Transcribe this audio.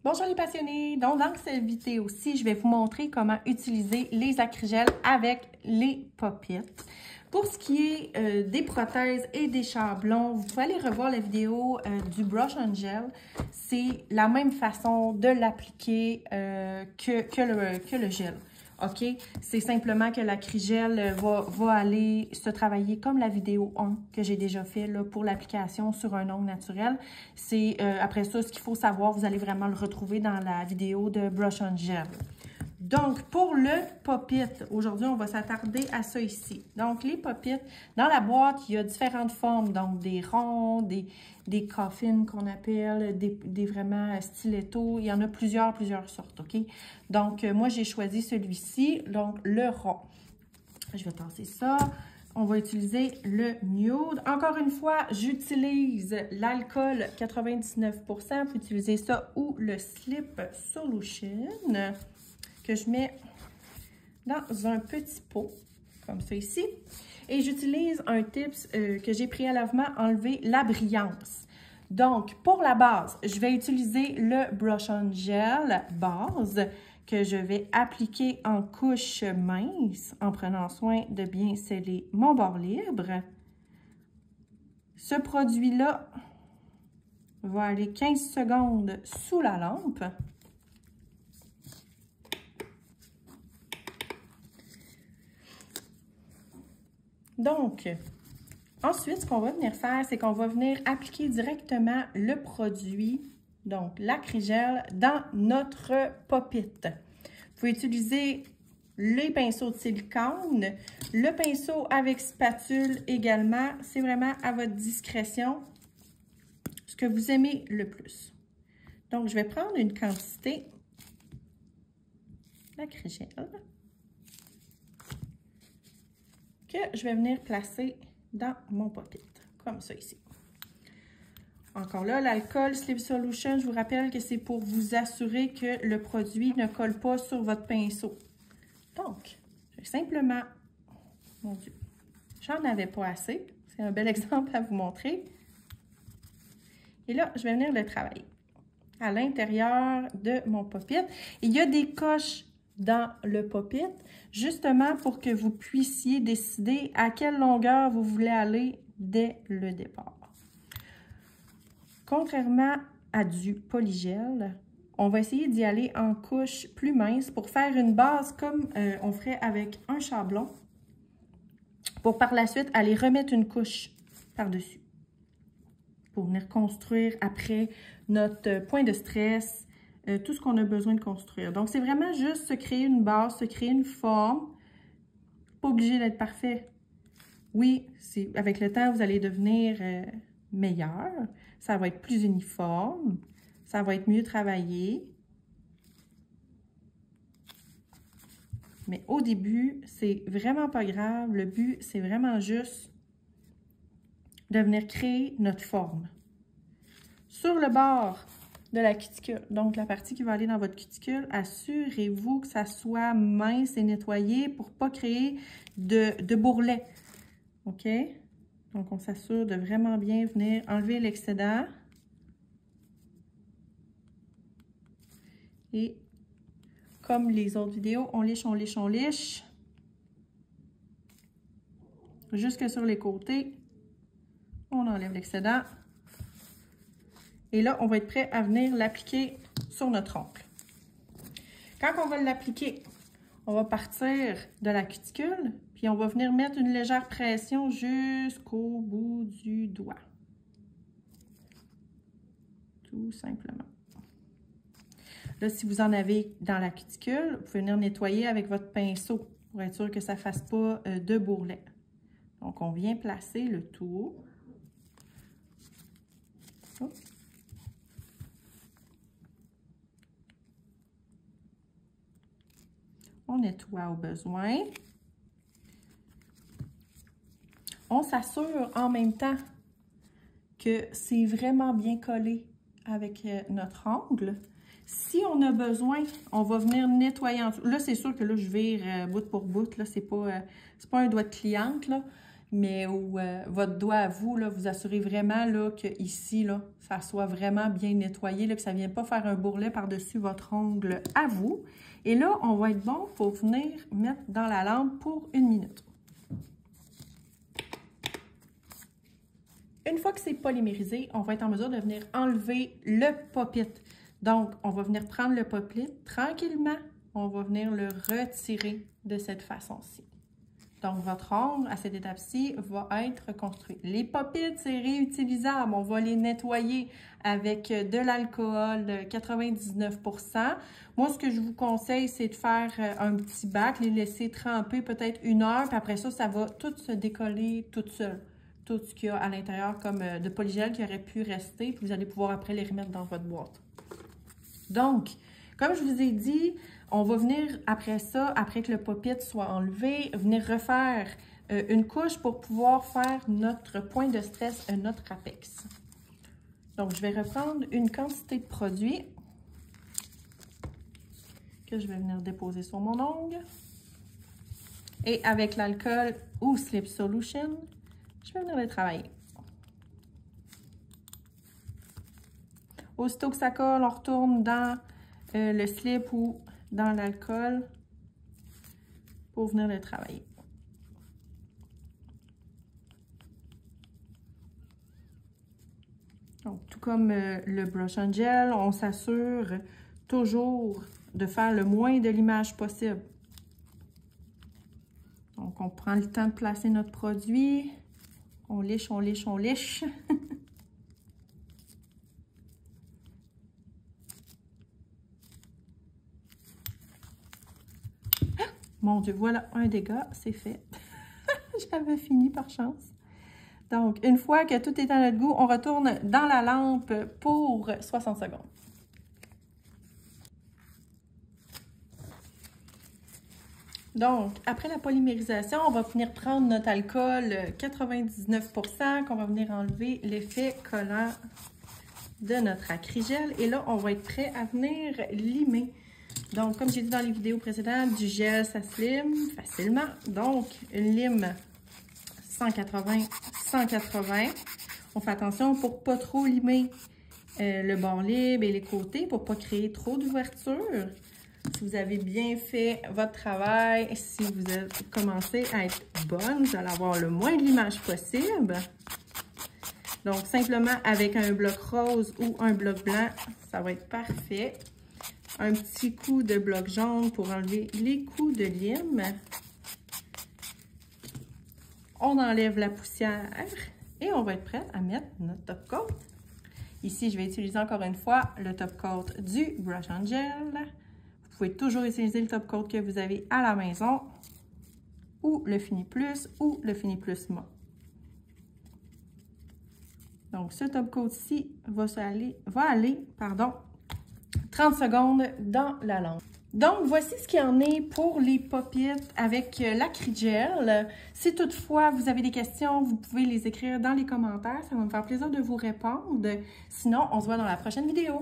Bonjour les passionnés! Donc, dans cette vidéo-ci, je vais vous montrer comment utiliser les acrygels avec les pop-it. Pour ce qui est des prothèses et des chablons, vous pouvez aller revoir la vidéo du brush on gel. C'est la même façon de l'appliquer que le gel. OK? C'est simplement que l'acrygel va aller se travailler comme la vidéo 1 que j'ai déjà fait là, pour l'application sur un ongle naturel. C'est après ça, ce qu'il faut savoir, vous allez vraiment le retrouver dans la vidéo de brush on gel. Donc, pour le pop-it, aujourd'hui, on va s'attarder à ça ici. Donc, les pop-it, dans la boîte, il y a différentes formes. Donc, des ronds, des coffins qu'on appelle, des vraiment stilettos. Il y en a plusieurs sortes, OK? Donc, moi, j'ai choisi celui-ci, donc le rond. Je vais tasser ça. On va utiliser le nude. Encore une fois, j'utilise l'alcool 99%. Vous pouvez utiliser ça ou le Slip Solution que je mets dans un petit pot, comme ça ici. Et j'utilise un tips que j'ai préalablement enlevé la brillance. Donc, pour la base, je vais utiliser le brush on gel base que je vais appliquer en couche mince en prenant soin de bien sceller mon bord libre. Ce produit-là va aller 15 secondes sous la lampe. Donc, ensuite, ce qu'on va venir faire, c'est qu'on va venir appliquer directement le produit, donc l'acrygel, dans notre pop-it. Vous pouvez utiliser les pinceaux de silicone, le pinceau avec spatule également. C'est vraiment à votre discrétion ce que vous aimez le plus. Donc, je vais prendre une quantité d'acrygel que je vais venir placer dans mon pop-it, comme ça ici. Encore là, l'alcool Slip Solution, je vous rappelle que c'est pour vous assurer que le produit ne colle pas sur votre pinceau. Donc, je vais simplement, mon Dieu, j'en avais pas assez. C'est un bel exemple à vous montrer. Et là, je vais venir le travailler à l'intérieur de mon pop-it. Il y a des coches dans le pop-it, justement pour que vous puissiez décider à quelle longueur vous voulez aller dès le départ. Contrairement à du polygel, on va essayer d'y aller en couche plus mince pour faire une base comme on ferait avec un chablon, pour par la suite aller remettre une couche par-dessus, pour venir construire après notre point de stress, tout ce qu'on a besoin de construire. Donc, c'est vraiment juste se créer une base, se créer une forme. Pas obligé d'être parfait. Oui, avec le temps, vous allez devenir meilleur. Ça va être plus uniforme. Ça va être mieux travaillé. Mais au début, c'est vraiment pas grave. Le but, c'est vraiment juste de venir créer notre forme. Sur le bord de la cuticule, donc la partie qui va aller dans votre cuticule, assurez-vous que ça soit mince et nettoyé pour ne pas créer de bourrelet. OK? Donc, on s'assure de vraiment bien venir enlever l'excédent. Et comme les autres vidéos, on liche, on liche, on liche. Jusque sur les côtés. On enlève l'excédent. Et là, on va être prêt à venir l'appliquer sur notre ongle. Quand on va l'appliquer, on va partir de la cuticule, puis on va venir mettre une légère pression jusqu'au bout du doigt. Tout simplement. Là, si vous en avez dans la cuticule, vous pouvez venir nettoyer avec votre pinceau pour être sûr que ça ne fasse pas de bourrelet. Donc, on vient placer le tout. Oh. On nettoie au besoin. On s'assure en même temps que c'est vraiment bien collé avec notre ongle. Si on a besoin, on va venir nettoyer en dessous. Là, c'est sûr que là, je vire bout pour bout. Là, c'est pas un doigt de cliente, là. mais où votre doigt à vous, là, vous assurez vraiment là, que ici, là, ça soit vraiment bien nettoyé, là, que ça ne vienne pas faire un bourrelet par-dessus votre ongle à vous. Et là, on va être bon pour venir mettre dans la lampe pour 1 minute. Une fois que c'est polymérisé, on va être en mesure de venir enlever le pop-it. Donc, on va venir prendre le pop-it tranquillement. On va venir le retirer de cette façon-ci. Donc, votre ongle, à cette étape-ci, va être construit. Les pop-it, c'est réutilisable. On va les nettoyer avec de l'alcool 99%. Moi, ce que je vous conseille, c'est de faire un petit bac, les laisser tremper peut-être 1 heure, puis après ça, ça va tout se décoller toute seule. Tout ce qu'il y a à l'intérieur comme de polygel qui aurait pu rester, puis vous allez pouvoir après les remettre dans votre boîte. Donc, comme je vous ai dit, on va venir après ça, après que le pop-it soit enlevé, venir refaire une couche pour pouvoir faire notre point de stress, notre apex. Donc, je vais reprendre une quantité de produit que je vais venir déposer sur mon ongle. Et avec l'alcool ou Slip Solution, je vais venir le travailler. Aussitôt que ça colle, on retourne dans le slip ou dans l'alcool pour venir le travailler. Donc, tout comme le brush and gel, on s'assure toujours de faire le moins de limage possible. Donc, on prend le temps de placer notre produit. On liche, on liche, on liche. Mon Dieu, voilà un dégât, c'est fait. J'avais fini par chance. Donc, une fois que tout est à notre goût, on retourne dans la lampe pour 60 secondes. Donc, après la polymérisation, on va venir prendre notre alcool 99%, qu'on va venir enlever l'effet collant de notre acrygel. Et là, on va être prêt à venir limer. Donc, comme j'ai dit dans les vidéos précédentes, du gel, ça se lime facilement. Donc, une lime 180-180. On fait attention pour ne pas trop limer le bord libre et les côtés, pour ne pas créer trop d'ouverture. Si vous avez bien fait votre travail, si vous avez commencé à être bonne, vous allez avoir le moins de limage possible. Donc, simplement avec un bloc rose ou un bloc blanc, ça va être parfait. Un petit coup de bloc jaune pour enlever les coups de lime. On enlève la poussière et on va être prêt à mettre notre top coat. Ici, je vais utiliser encore une fois le top coat du Brush and Gel. Vous pouvez toujours utiliser le top coat que vous avez à la maison ou le Fini Plus ou le Fini Plus mat. Donc, ce top coat-ci va aller 30 secondes dans la lampe. Donc, voici ce qu'il y en est pour les pop-it avec l'acrygel. Si toutefois vous avez des questions, vous pouvez les écrire dans les commentaires. Ça va me faire plaisir de vous répondre. Sinon, on se voit dans la prochaine vidéo.